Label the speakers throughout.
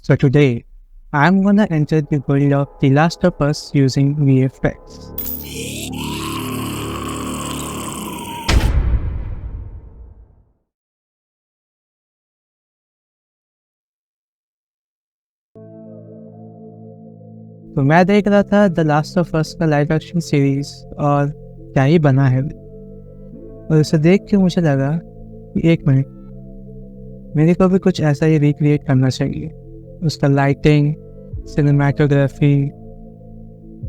Speaker 1: So today, I'm gonna enter the world of The Last of Us using VFX. तो मैं देख रहा था द लास्ट ऑफ अस का लाइव एक्शन सीरीज और क्या ही बना है। और उसे देख के मुझे लगा कि एक मिनट, मेरे को भी कुछ ऐसा ही रिक्रिएट करना चाहिए। उसका लाइटिंग, सिनेमाटोग्राफी,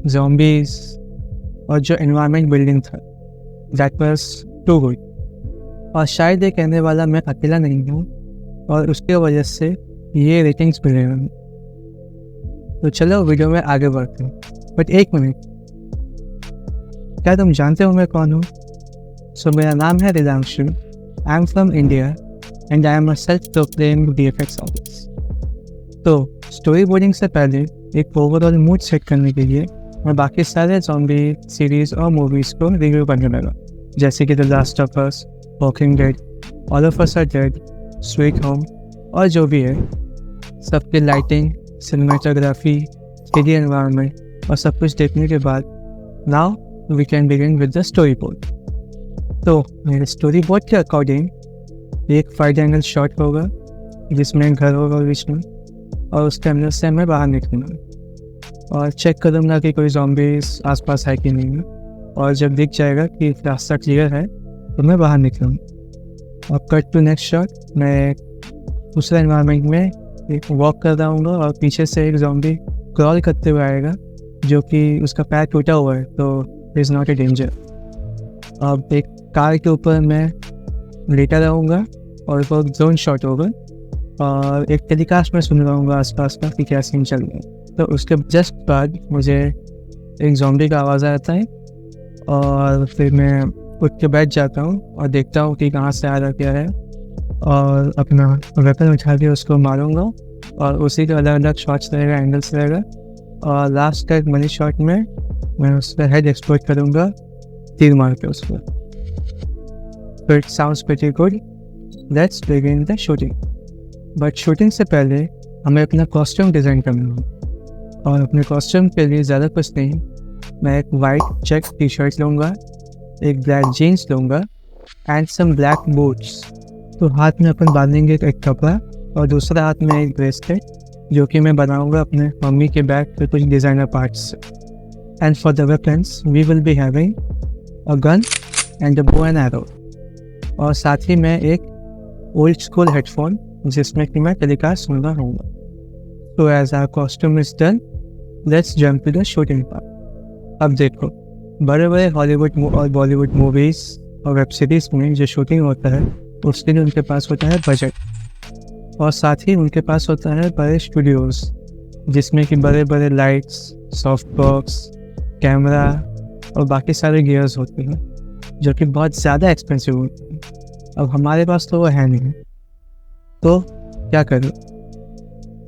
Speaker 1: ज़ॉम्बीज और जो एनवायरनमेंट बिल्डिंग था, दैट वाज टू गुड। और शायद ये कहने वाला मैं अकेला नहीं हूँ और उसकी वजह से ये रेटिंग्स मिले हैं। तो चलो वीडियो में आगे बढ़ते हैं। बट एक मिनट, क्या तुम जानते हो मैं कौन हूँ? सो मेरा नाम है Ridanshu. I am from India and I am a self proclaimed VFX artist. तो स्टोरी बोर्डिंग से पहले एक ओवरऑल मूड सेट करने के लिए मैं बाकी सारे ज़ॉम्बी सीरीज़ और मूवीज़ को रिव्यू करने लगा, जैसे कि the last of us, walking dead, all of us are dead, sweet home और जो भी है। सबके लाइटिंग, सिनेमाटोग्राफी, 3D एनवायरनमेंट और सब कुछ देखने के बाद now we can begin with the story board. तो मेरे स्टोरी बोर्ड के अकॉर्डिंग एक 5 एंगल शॉट होगा जिसमें घर होगा बीच में, और उसके अंदर से मैं बाहर निकलूँगा और चेक करूँगा कि कोई ज़ॉम्बीज़ आसपास है कि नहीं है। और जब दिख जाएगा कि रास्ता क्लियर है तो मैं बाहर निकलूँगा। और कट टू नेक्स्ट शॉट, मैं दूसरे एनवायरनमेंट में एक वॉक कर रहा हूँ और पीछे से एक ज़ॉम्बी क्रॉल करते हुए आएगा जो कि उसका पैर टूटा हुआ है, तो इज़ नॉट ए डेंजर। अब एक कार के ऊपर मैं लेटा रहूँगा और वो जोन शॉट होगा और एक टेलीकास्ट में सुन रहा हूँ आसपास का कि क्या सीन चल रहा है। तो उसके जस्ट बाद मुझे एक ज़ॉम्बी का आवाज़ आता है और फिर मैं उठ के बैठ जाता हूँ और देखता हूँ कि कहाँ से आ रहा क्या है, और अपना वेपन उठा के उसको मारूंगा। और उसी के अलग अलग शॉट्स रहेगा, एंगल्स रहेगा, और लास्ट का एक मनी शॉट में मैं उसका हेड एक्सप्लोर करूंगा तीर मार के उसको। तो it sounds pretty good, let's begin the shooting. But shooting से पहले हमें अपना कॉस्ट्यूम डिज़ाइन करना है, और अपने कॉस्ट्यूम के लिए ज़्यादा कुछ नहीं, मैं एक वाइट चेक टी शर्ट लूँगा, एक ब्लैक जीन्स लूँगा एंड सम ब्लैक बूट्स। तो हाथ में अपन बांधेंगे एक कपड़ा और दूसरा हाथ में एक ब्रेसलेट जो कि मैं बनाऊंगा अपने मम्मी के बैग पे कुछ डिज़ाइनर पार्ट्स से। And for the weapons we will be having a gun and a bow and arrow, और साथ ही मैं एक ओल्ड स्कूल हेडफोन जिसमें कि मैं टेलीकास्ट सुन रहा हूँ। तो as our costume is done, let's jump to the shooting part. अब देखो, बड़े बड़े हॉलीवुड और बॉलीवुड मूवीज़ और वेब सीरीज़ में जो शूटिंग होता है उसके लिए उनके पास होता है बजट, और साथ ही उनके पास होता है बड़े स्टूडियोज़ जिसमें कि बड़े बड़े लाइट्स, सॉफ्ट बॉक्स, कैमरा और बाकी सारे गियर्स होते हैं जो कि बहुत ज़्यादा एक्सपेंसिव होते हैं। अब हमारे पास तो वो है नहीं, तो क्या करूँ?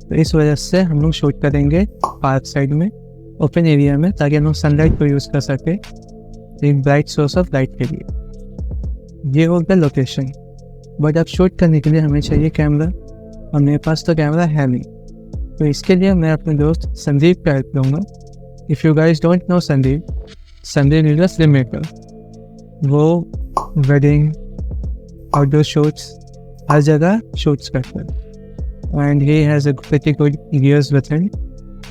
Speaker 1: तो इस वजह से हम लोग शूट करेंगे पार्क साइड में, ओपन एरिया में, ताकि हम लोग सनलाइट को यूज़ कर सके एक ब्राइट सोर्स ऑफ लाइट के लिए। ये हो गया लोकेशन। बट अब शूट करने के लिए हमें चाहिए कैमरा, और मेरे पास तो कैमरा है नहीं। तो इसके लिए मैं अपने दोस्त संदीप का हेल्प लूँगा। If you guys don't know Sandeep, Sandeep is a film maker. वो वेडिंग, आउटडोर शूट्स, हर जगह शूट्स करता है and he has a pretty good gears with him.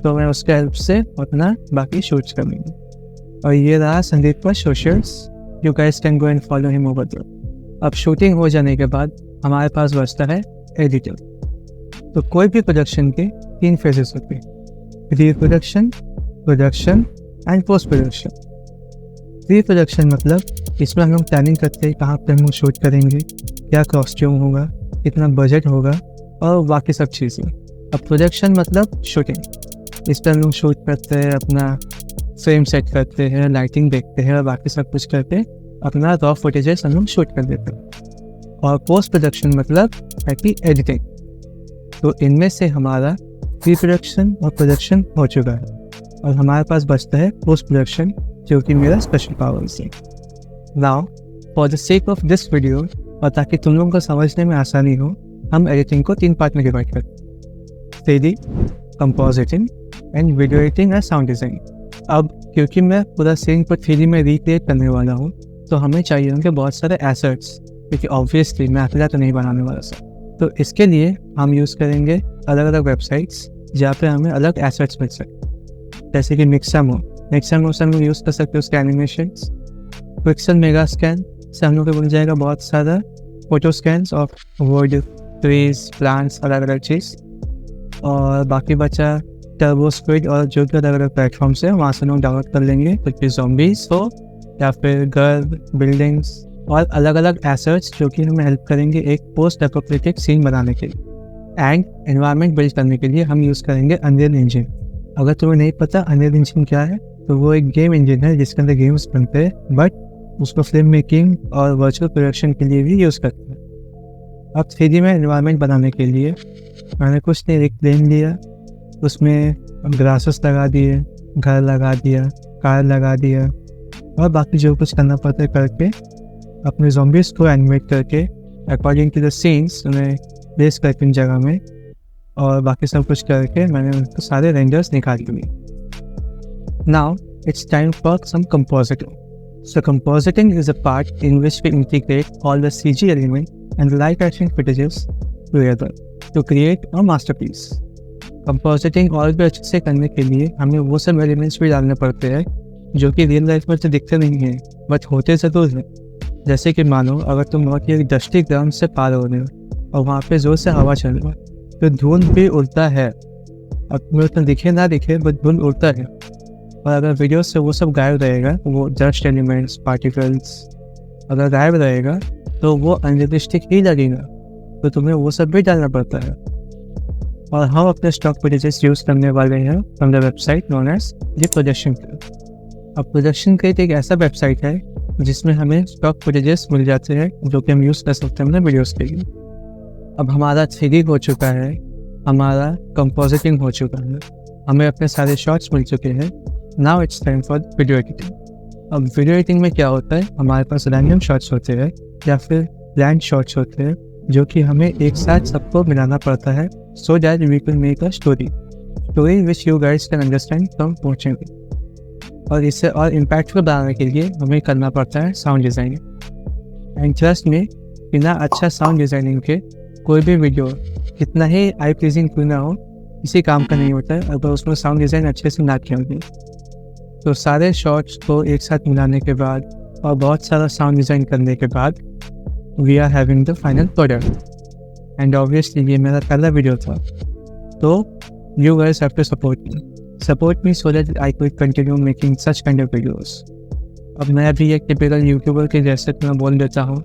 Speaker 1: तो मैं उसके हेल्प से अपना बाकी शूट्स करूँगा। और ये रहा संदीप का socials, you guys can go and follow him over there. अब शूटिंग हो जाने के बाद हमारे पास बचता है एडिटर। तो कोई भी प्रोडक्शन के 3 फेजेस होते हैं: pre production, production and post production. Pre production मतलब इसमें हम लोग प्लानिंग करते हैं कहाँ पे हम लोग शूट करेंगे, क्या कॉस्ट्यूम होगा, कितना बजट होगा और बाकी सब चीज़ें। अब प्रोडक्शन मतलब शूटिंग, इस पर हम लोग शूट करते हैं, अपना फ्रेम सेट करते हैं, लाइटिंग देखते हैं और बाकी सब कुछ करके अपना रॉ फुटेजेस हम लोग शूट कर देते हैं। और पोस्ट प्रोडक्शन मतलब है कि एडिटिंग। तो इनमें से हमारा प्री प्रोडक्शन और प्रोडक्शन हो चुका है और हमारे पास बचता है पोस्ट प्रोडक्शन, जो कि मेरा स्पेशल पावर है। Now for the sake of this video, और ताकि तुम लोगों को समझने में आसानी हो, हम एडिटिंग को 3 पार्ट में डिवाइड करते हैं। 3D, compositing and video editing and sound design. अब क्योंकि मैं पूरा सीन को 3D में रिक्रिएट करने वाला हूँ, तो हमें चाहिए होंगे बहुत सारे एसेट्स, क्योंकि ऑब्वियसली मैं अकेला तो नहीं बनाने वाला सर। तो इसके लिए हम यूज़ करेंगे अलग अलग वेबसाइट्स जहाँ पे हमें अलग एसेट्स मिल सकते, जैसे कि मिक्समो से हम लोग यूज़ कर सकते हैं उसके एनिमेशंस। पिक्सल मेगा स्कैन से हम लोग को मिल जाएगा बहुत सारा photo scans of would, trees, plants, अलग अलग चीज़। और बाकी बचा टर्बो स्क्विड और जो कि अलग अलग प्लेटफॉर्म से वहाँ से लोग डाउनलोड कर लेंगे, कुछ भी ज़ॉम्बीज़ हो या फिर घर, बिल्डिंग्स और अलग अलग एसेट्स जो कि हमें हेल्प करेंगे एक पोस्ट एपोकैलिप्टिक सीन बनाने के लिए। एंड एनवायरनमेंट बिल्ड करने के लिए हम यूज़ करेंगे अनरियल इंजन। अगर तुम्हें नहीं पता अनरियल इंजन क्या है, तो वो एक गेम इंजन है जिसके अंदर गेम्स बनते हैं, बट उसको फिल्म मेकिंग और वर्चुअल प्रोडक्शन के लिए भी यूज़ करते हैं। अब 3D में एनवायरनमेंट बनाने के लिए मैंने कुछ नहीं, एक प्लेन लिया, उसमें ग्रासेस लगा दिए, घर लगा दिया, कार लगा दिया और बाकी जो कुछ करना पड़ता है करके अपने ज़ॉम्बीज़ को एनिमेट करके अकॉर्डिंग टू द सीन्स उन्हें प्लेस करके उन जगह में, और बाकी सब कुछ करके मैंने उनको सारे रेंडर्स निकाल दिए। Now it's time for some compositing. So compositing is a part in which we integrate all the CG elements and the live action footages together to create a masterpiece. Compositing और भी अच्छे से करने के लिए हमें वो सब एलिमेंट्स भी डालने पड़ते हैं जो कि रियल लाइफ में तो दिखते नहीं हैं बट होते ज़रूर हैं। जैसे कि मानो अगर तुम बहुत ही डस्टी ग्राउंड से पार हो रहे हो और वहाँ पे ज़ोर से हवा चल रहा है तो धुंध भी उड़ता है। अब तुम्हें उतना दिखे ना दिखे बट धुंध उड़ता है, और अगर वीडियो से वो सब गायब रहेगा, वो डस्ट एलिमेंट्स, पार्टिकल्स अगर गायब रहेगा तो वो अनरियलिस्टिक ही लगेगा, तो तुम्हें वो सब भी डालना पड़ता है। और हम अपने स्टॉक फुटेजेस यूज़ करने वाले हैं from the website known as the production kit. अब प्रोडक्शन किट एक ऐसा वेबसाइट है जिसमें हमें स्टॉक फुटेजेस मिल जाते हैं जो कि हम यूज़ कर सकते हैं अपने वीडियोज़ के लिए। अब हमारा 3D हो चुका है, हमारा कंपोजिटिंग हो चुका है, हमें अपने सारे शॉट्स मिल चुके हैं। Now it's time for video editing. अब वीडियो एडिटिंग में क्या होता है, हमारे पास रैंडम शॉट्स होते हैं या फिर प्लान्ड शॉट्स होते हैं जो कि हमें एक साथ सबको मिलाना पड़ता है so that we can make a story which you guys can understand from watching it. और इससे और इम्पैक्टफुल बनाने के लिए हमें करना पड़ता है साउंड डिज़ाइनिंग। एंड ट्रस्ट में बिना अच्छा साउंड डिज़ाइनिंग के कोई भी वीडियो कितना ही आई प्लीजिंग क्यों ना हो किसी काम का नहीं होता है अगर उसमें साउंड डिज़ाइन अच्छे से ना किया होगी। तो सारे शॉट्स को एक साथ मिलाने के बाद और बहुत सारा साउंड डिज़ाइन करने के बाद we are having the final product. And obviously ये मेरा पहला वीडियो था, तो you guys have to support me so that I could continue making such kind of videos. अब मैं भी एक टिपिकल यूट्यूबर के जैसे मैं बोल देता हूँ,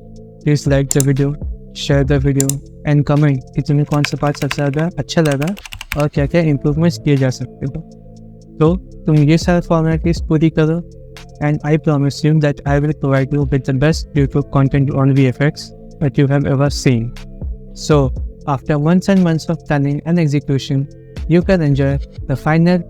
Speaker 1: please like the video, share the video and comment कि तुम्हें कौन सा पार्ट सबसे ज़्यादा अच्छा लगा और क्या क्या इम्प्रूवमेंट्स किए जा सकते हो। तो तुम ये सारे फॉर्मेलिटीज पूरी करो and I promise you that I will provide you with the best YouTube content on VFX that you have ever seen. So after months and months of planning and execution, you can enjoy the final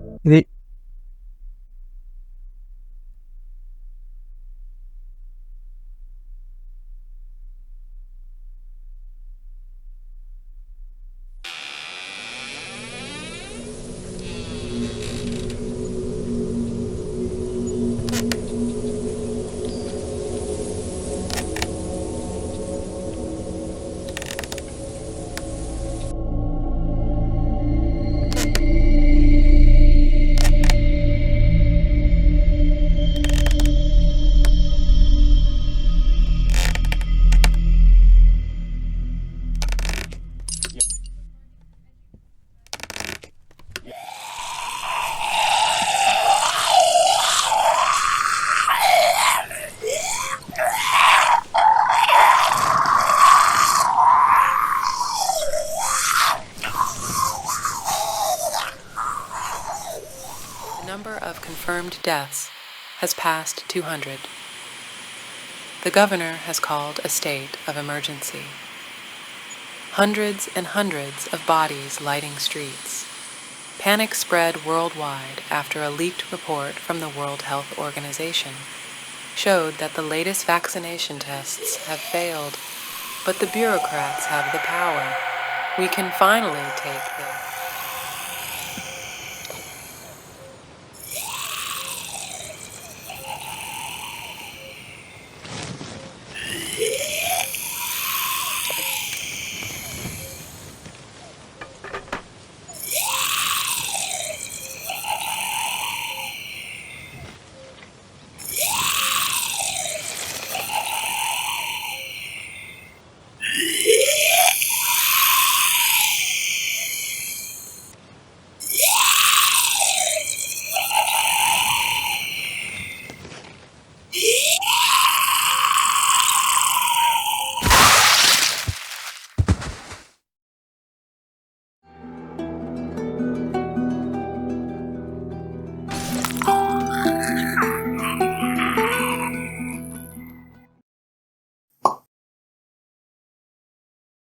Speaker 2: number of confirmed deaths has passed 200. The governor has called a state of emergency. Hundreds and hundreds of bodies lighting streets. Panic spread worldwide after a leaked report from the World Health Organization showed that the latest vaccination tests have failed, but the bureaucrats have the power. We can finally take this.